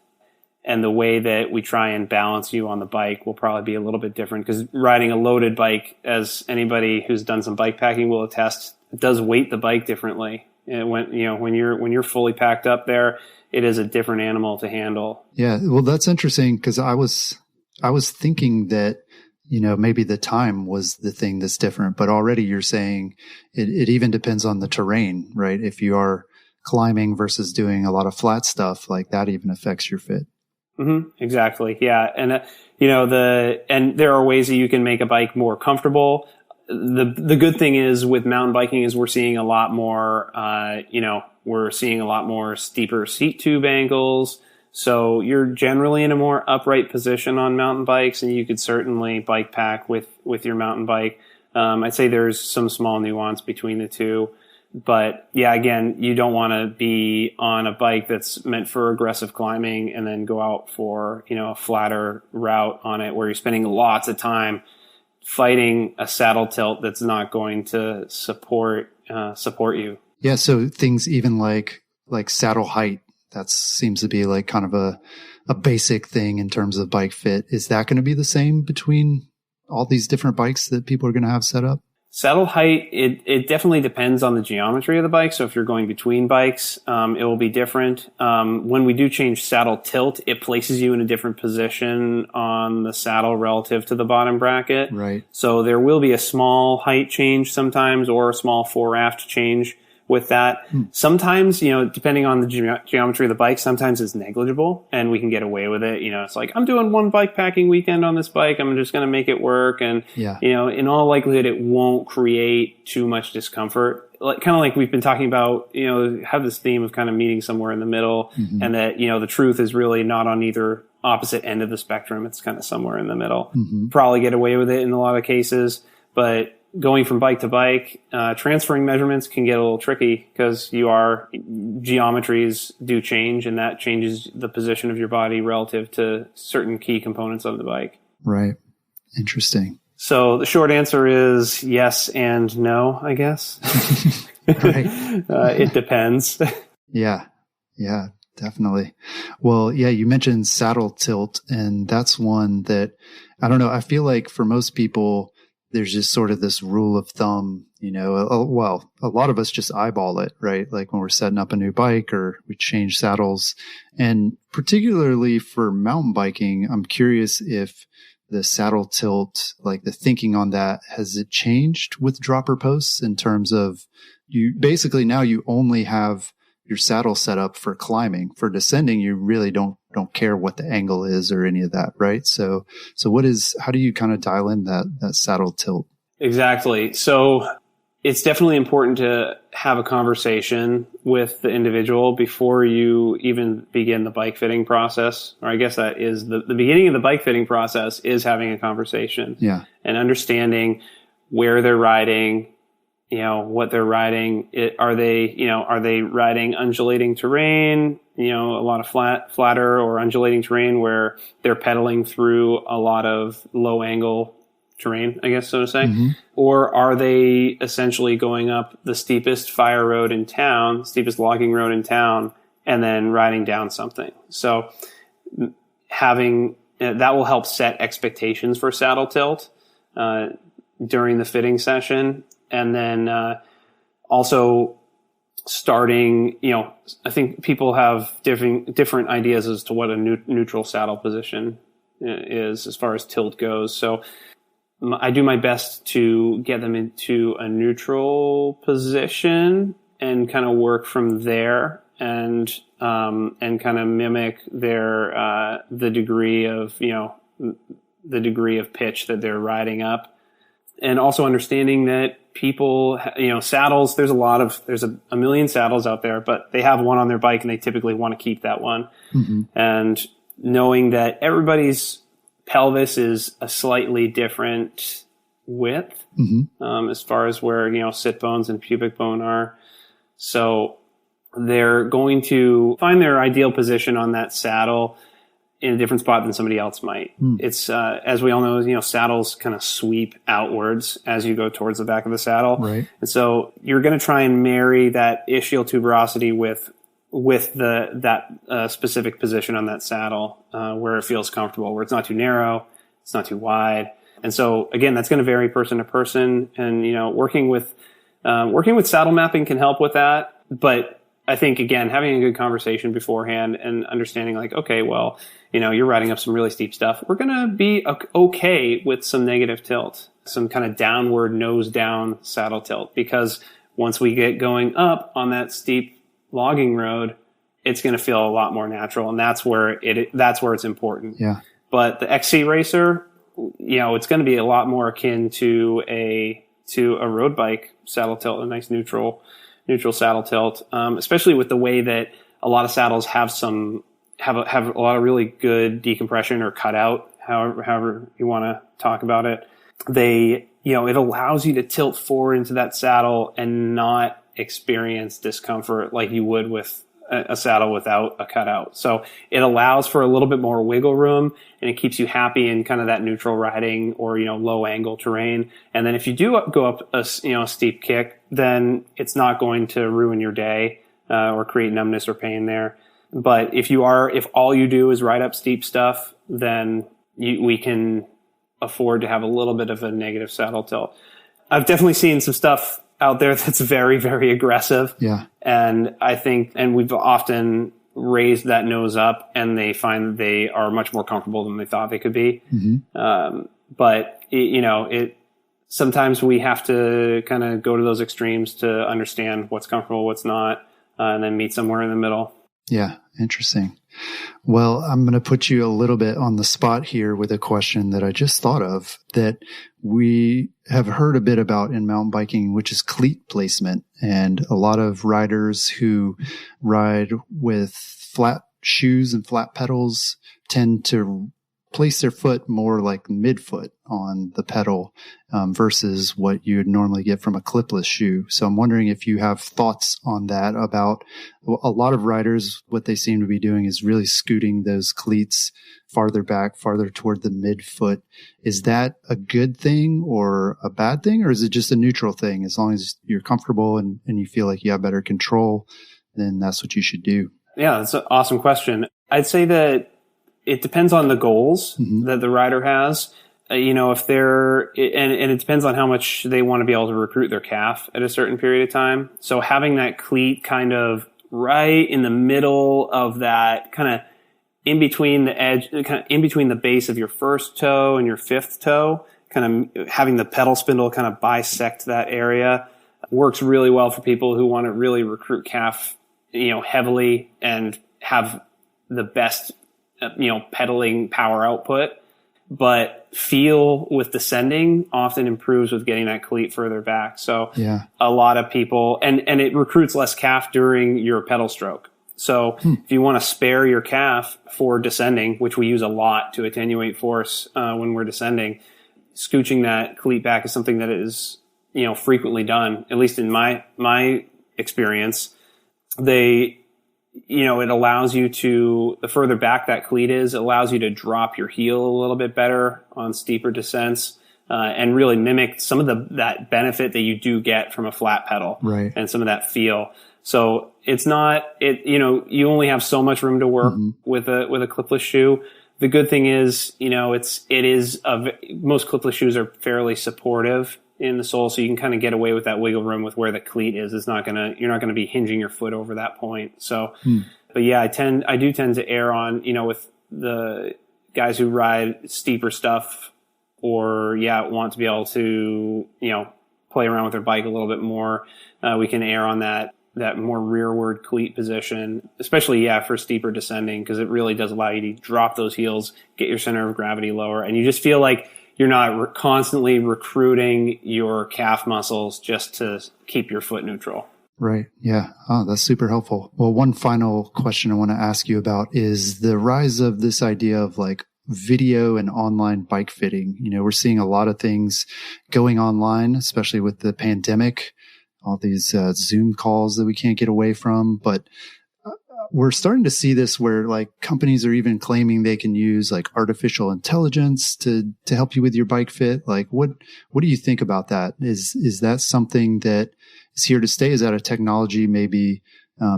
And the way that we try and balance you on the bike will probably be a little bit different, because riding a loaded bike, as anybody who's done some bike packing will attest, it does weight the bike differently. And when you're fully packed up there, it is a different animal to handle. Yeah. Well, that's interesting because I was thinking that, maybe the time was the thing that's different, but already you're saying it even depends on the terrain, right? If you are climbing versus doing a lot of flat stuff, like that even affects your fit. Mm-hmm. Exactly. Yeah. And, and there are ways that you can make a bike more comfortable. The good thing is with mountain biking is we're seeing a lot more, we're seeing a lot more steeper seat tube angles. So you're generally in a more upright position on mountain bikes, and you could certainly bike pack with your mountain bike. I'd say there's some small nuance between the two. But yeah, again, you don't want to be on a bike that's meant for aggressive climbing and then go out for, a flatter route on it where you're spending lots of time fighting a saddle tilt that's not going to support you. Yeah. So things even like saddle height, that seems to be like kind of a basic thing in terms of bike fit. Is that going to be the same between all these different bikes that people are going to have set up? Saddle height, it definitely depends on the geometry of the bike. So if you're going between bikes, it will be different. When we do change saddle tilt, it places you in a different position on the saddle relative to the bottom bracket. Right. So there will be a small height change sometimes, or a small fore-aft change with that. Sometimes, depending on the geometry of the bike, sometimes it's negligible and we can get away with it. It's like, I'm doing one bike packing weekend on this bike. I'm just going to make it work. And, in all likelihood, it won't create too much discomfort. Kind of like we've been talking about, have this theme of kind of meeting somewhere in the middle, and that, the truth is really not on either opposite end of the spectrum. It's kind of somewhere in the middle. Probably get away with it in a lot of cases, but going from bike to bike, transferring measurements can get a little tricky because geometries do change, and that changes the position of your body relative to certain key components of the bike. Right. Interesting. So the short answer is yes and no, I guess. It depends. Yeah, definitely. Well, yeah, you mentioned saddle tilt, and that's one that, I don't know, I feel like for most people, there's just sort of this rule of thumb, a lot of us just eyeball it, right? Like when we're setting up a new bike or we change saddles. And particularly for mountain biking, I'm curious if the saddle tilt, like the thinking on that, has it changed with dropper posts in terms of now you only have your saddle set up for climbing. For descending, you really don't care what the angle is or any of that, right? So how do you kind of dial in that saddle tilt? Exactly. So it's definitely important to have a conversation with the individual before you even begin the bike fitting process. Or I guess that is the beginning of the bike fitting process is having a conversation. Yeah. And understanding where they're riding, what they're riding. Are they riding undulating terrain, a lot of flatter or undulating terrain where they're pedaling through a lot of low angle terrain, I guess, so to say? Or are they essentially going up the steepest fire road in town, steepest logging road in town, and then riding down something? So having that will help set expectations for saddle tilt during the fitting session. And then also starting, I think people have different ideas as to what a neutral saddle position is as far as tilt goes. So I do my best to get them into a neutral position and kind of work from there, and kind of mimic their the degree of pitch that they're riding up. And also understanding that people, saddles, there's a million saddles out there, but they have one on their bike and they typically want to keep that one. And knowing that everybody's pelvis is a slightly different width, as far as where, sit bones and pubic bone are. So they're going to find their ideal position on that saddle in a different spot than somebody else might. It's, as we all know, saddles kind of sweep outwards as you go towards the back of the saddle. Right. And so you're going to try and marry that ischial tuberosity with that specific position on that saddle, where it feels comfortable, where it's not too narrow, it's not too wide. And so again, that's going to vary person to person. And, working with saddle mapping can help with that. but I think, again, having a good conversation beforehand and understanding like, okay, well, you're riding up some really steep stuff. We're going to be okay with some negative tilt, some kind of downward nose down saddle tilt, because once we get going up on that steep logging road, it's going to feel a lot more natural. And that's where it's important. Yeah. But the XC racer, it's going to be a lot more akin to a road bike saddle tilt, a nice neutral saddle tilt, especially with the way that a lot of saddles have a lot of really good decompression or cutout, however you want to talk about it. It allows you to tilt forward into that saddle and not experience discomfort like you would with a saddle without a cutout. So it allows for a little bit more wiggle room, and it keeps you happy in kind of that neutral riding or, low angle terrain. And then if you do go up a steep kick, then it's not going to ruin your day, or create numbness or pain there. But if all you do is ride up steep stuff, then we can afford to have a little bit of a negative saddle tilt. I've definitely seen some stuff out there that's very, very aggressive. Yeah. And I think, we've often raised that nose up, and they find that they are much more comfortable than they thought they could be. Mm-hmm. But sometimes we have to kind of go to those extremes to understand what's comfortable, what's not, and then meet somewhere in the middle. Yeah. Interesting. Well, I'm going to put you a little bit on the spot here with a question that I just thought of that we have heard a bit about in mountain biking, which is cleat placement. And a lot of riders who ride with flat shoes and flat pedals tend to place their foot more like midfoot on the pedal, versus what you'd normally get from a clipless shoe. So I'm wondering if you have thoughts on that. About a lot of riders, what they seem to be doing is really scooting those cleats farther back, farther toward the midfoot. Is that a good thing or a bad thing, or is it just a neutral thing? As long as you're comfortable and you feel like you have better control, then that's what you should do. Yeah, that's an awesome question. I'd say that it depends on the goals that the rider has. If they're, and it depends on how much they want to be able to recruit their calf at a certain period of time. So having that cleat kind of right in the middle of that, kind of in between the edge, kind of in between the base of your first toe and your fifth toe, kind of having the pedal spindle kind of bisect that area, works really well for people who want to really recruit calf, heavily and have the best, pedaling power output. But feel with descending often improves with getting that cleat further back. So a lot of people, and it recruits less calf during your pedal stroke. So if you want to spare your calf for descending, which we use a lot to attenuate force when we're descending, scooching that cleat back is something that is, frequently done, at least in my experience. It allows you to, the further back that cleat is, it allows you to drop your heel a little bit better on steeper descents, and really mimic some of that benefit that you do get from a flat pedal, right? And some of that feel. So it's not, you only have so much room to work with a clipless shoe. The good thing is, most clipless shoes are fairly supportive in the sole, so you can kind of get away with that wiggle room with where the cleat is. You're not gonna be hinging your foot over that point. So, but yeah, I do tend to err on, with the guys who ride steeper stuff or want to be able to, play around with their bike a little bit more. We can err on that more rearward cleat position, especially, for steeper descending, because it really does allow you to drop those heels, get your center of gravity lower, and you just feel like you're not constantly recruiting your calf muscles just to keep your foot neutral. Right. Yeah. Oh, that's super helpful. Well, one final question I want to ask you about is the rise of this idea of like video and online bike fitting. We're seeing a lot of things going online, especially with the pandemic, all these Zoom calls that we can't get away from. But we're starting to see this where like companies are even claiming they can use like artificial intelligence to help you with your bike fit. Like what do you think about that? Is that something that is here to stay? Is that a technology maybe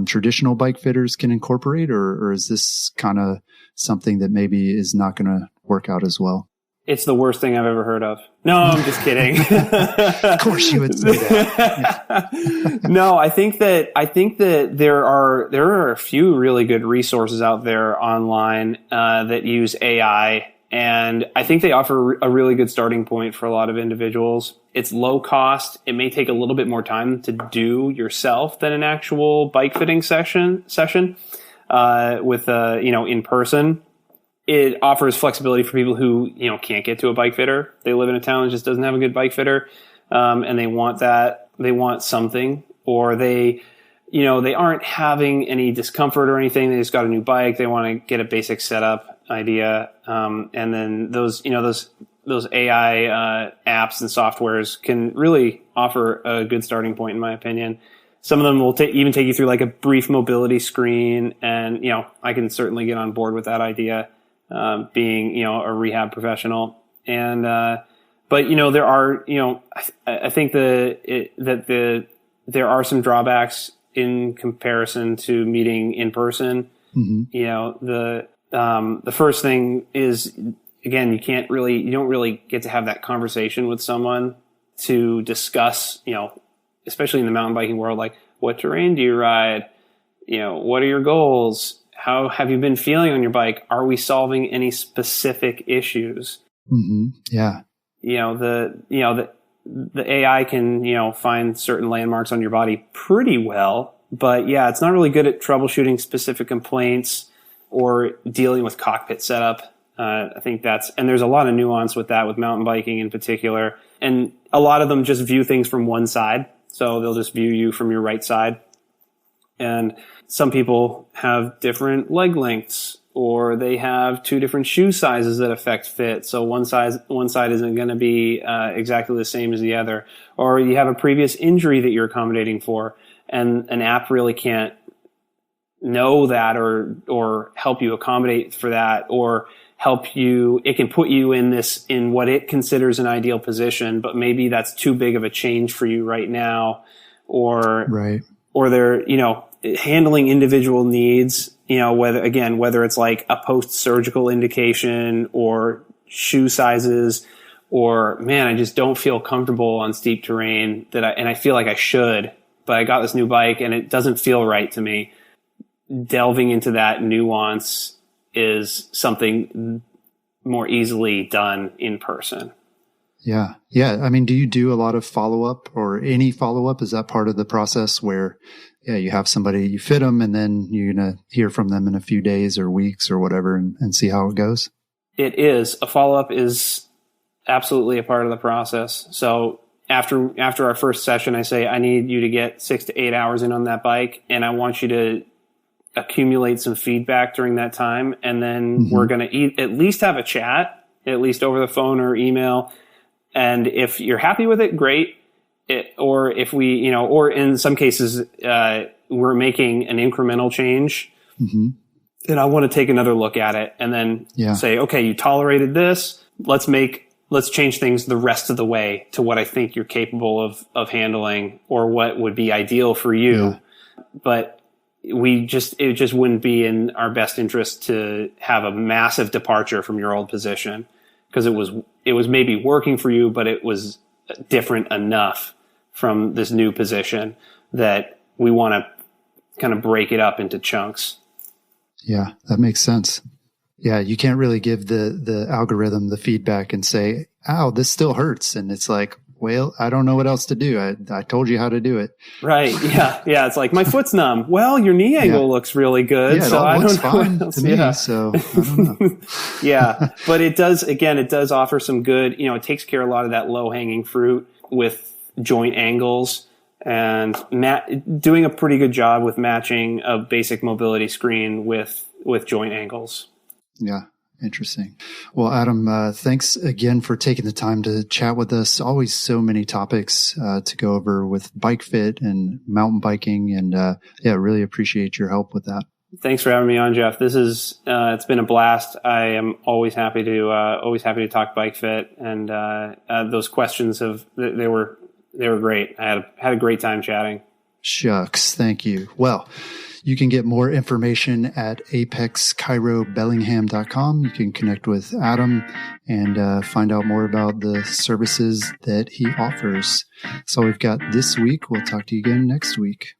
traditional bike fitters can incorporate, or is this kind of something that maybe is not going to work out as well? It's the worst thing I've ever heard of. No, I'm just kidding. Of course you would say that. No, I think that there are a few really good resources out there online that use AI, and I think they offer a really good starting point for a lot of individuals. It's low cost. It may take a little bit more time to do yourself than an actual bike fitting session with in person. It offers flexibility for people who, can't get to a bike fitter. They live in a town that just doesn't have a good bike fitter. And they want that, they want something, or they aren't having any discomfort or anything. They just got a new bike. They want to get a basic setup idea. And then those AI, apps and softwares can really offer a good starting point, in my opinion. Some of them will even take you through like a brief mobility screen. And, I can certainly get on board with that idea. Being, a rehab professional. And, but, there are, I think that there are some drawbacks in comparison to meeting in person. Mm-hmm. The first thing is, again, you don't really get to have that conversation with someone to discuss, especially in the mountain biking world, like, what terrain do you ride? What are your goals? How have you been feeling on your bike? Are we solving any specific issues? Mm-hmm. Yeah. The AI can, find certain landmarks on your body pretty well, but yeah, it's not really good at troubleshooting specific complaints or dealing with cockpit setup. I think and there's a lot of nuance with that, with mountain biking in particular. And a lot of them just view things from one side. So they'll just view you from your right side. And some people have different leg lengths, or they have two different shoe sizes that affect fit. So one side isn't going to be exactly the same as the other. Or you have a previous injury that you're accommodating for, and an app really can't know that or help you accommodate for that, or help you. It can put you in what it considers an ideal position, but maybe that's too big of a change for you right now, or they're, handling individual needs, whether it's like a post-surgical indication or shoe sizes, or, man, I just don't feel comfortable on steep terrain and I feel like I should, but I got this new bike and it doesn't feel right to me. Delving into that nuance is something more easily done in person. Yeah. Yeah. I mean, do you do a lot of follow-up or any follow-up? Is that part of the process where, you have somebody, you fit them, and then you're going to hear from them in a few days or weeks or whatever and see how it goes? It is. A follow-up is absolutely a part of the process. So after our first session, I say, I need you to get 6 to 8 hours in on that bike, and I want you to accumulate some feedback during that time. And then we're going to at least have a chat, at least over the phone or email. And if you're happy with it, great. Or if we, or in some cases, we're making an incremental change, and I want to take another look at it and then say, okay, you tolerated this. Let's change things the rest of the way to what I think you're capable of handling, or what would be ideal for you. Yeah. But it just wouldn't be in our best interest to have a massive departure from your old position, because it was maybe working for you, but it was different enough from this new position that we want to kind of break it up into chunks. Yeah, that makes sense. Yeah, you can't really give the algorithm the feedback and say, ow, this still hurts. And it's like, well, I don't know what else to do. I told you how to do it. Right. Yeah. Yeah. It's like, my foot's numb. Well, your knee angle looks really good. Yeah, so it all looks fine to me. So I don't know. Yeah. But it does offer some good, it takes care of a lot of that low hanging fruit with joint angles, and doing a pretty good job with matching a basic mobility screen with joint angles. Yeah. Interesting. Well, Adam, thanks again for taking the time to chat with us. Always so many topics to go over with bike fit and mountain biking. And really appreciate your help with that. Thanks for having me on, Jeff. This is it's been a blast. I am always happy to talk bike fit, and those questions they were great. I had a great time chatting. Shucks. Thank you. Well, You can get more information at apexchirobellingham.com. You can connect with Adam and find out more about the services that he offers. So we've got this week. We'll talk to you again next week.